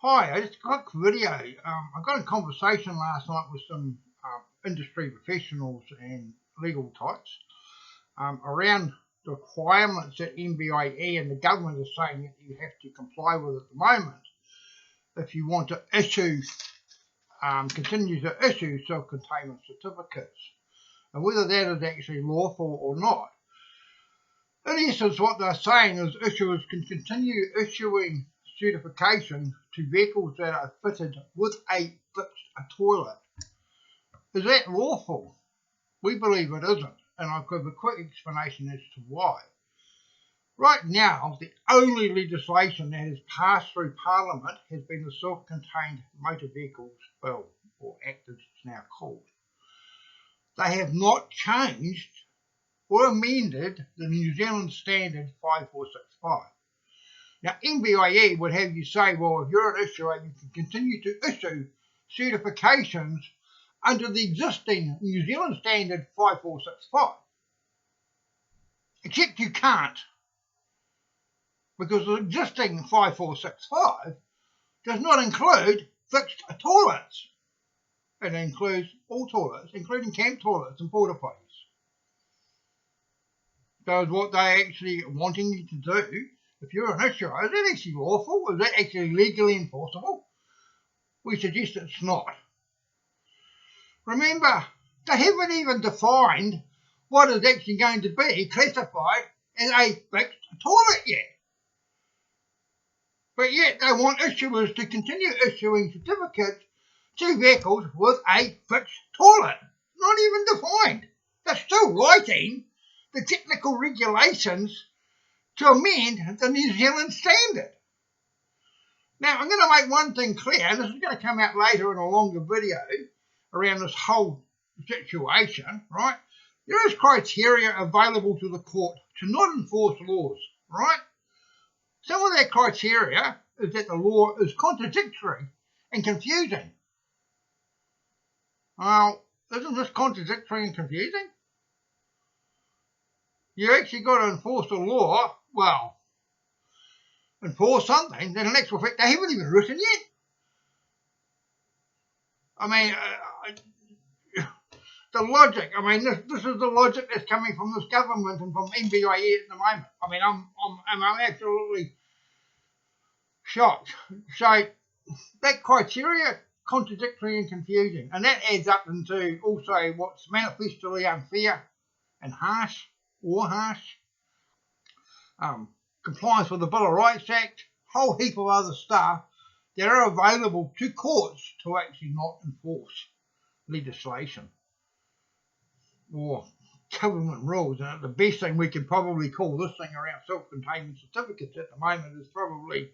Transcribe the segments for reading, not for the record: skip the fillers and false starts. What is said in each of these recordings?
Hi, just a quick video. I got in conversation last night with some industry professionals and legal types around the requirements that MBIE and the government is saying that you have to comply with at the moment if you want to issue, continue to issue self-containment certificates, and whether that is actually lawful or not. In essence, what they're saying is issuers can continue issuing certification to vehicles that are fitted with a fixed toilet. Is that lawful? We believe it isn't, and I'll give a quick explanation as to why. Right now, the only legislation that has passed through Parliament has been the Self-Contained Motor Vehicles Bill, or Act as it's now called. They have not changed or amended the New Zealand Standard 5465. Now, MBIE would have you say, well, if you're an issuer, you can continue to issue certifications under the existing New Zealand Standard 5465. Except you can't, because the existing 5465 does not include fixed toilets. It includes all toilets, including camp toilets and porta potties. So what they're actually wanting you to do, if you're an issuer, is that actually lawful? Is that actually legally enforceable? We suggest it's not. Remember, they haven't even defined what is actually going to be classified as a fixed toilet yet. But yet they want issuers to continue issuing certificates to vehicles with a fixed toilet. Not even defined. They're still writing the technical regulations to amend the New Zealand Standard. Now, I'm going to make one thing clear, and this is going to come out later in a longer video around this whole situation, right? There is criteria available to the court to not enforce laws, right? Some of that criteria is that the law is contradictory and confusing. Well, isn't this contradictory and confusing? You actually got to enforce a law, well, enforce something that in actual fact they haven't even written yet. I mean, the logic, this is the logic that's coming from this government and from MBIE at the moment. I mean, I'm absolutely shocked. So that criteria, contradictory and confusing, and that adds up into also what's manifestly unfair and harsh, compliance with the Bill of Rights Act, whole heap of other stuff that are available to courts to actually not enforce legislation or government rules. And the best thing we could probably call this thing around self-containment certificates at the moment is probably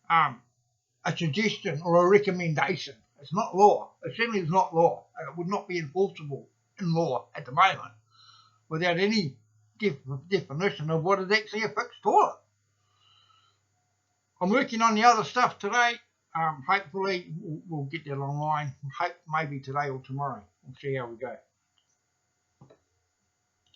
a suggestion or a recommendation. It's not law. It certainly is not law. It would not be enforceable in law at the moment without any definition of what is actually a fixed toilet. I'm working on the other stuff today. Hopefully we'll get that online. Maybe today or tomorrow. We'll see how we go.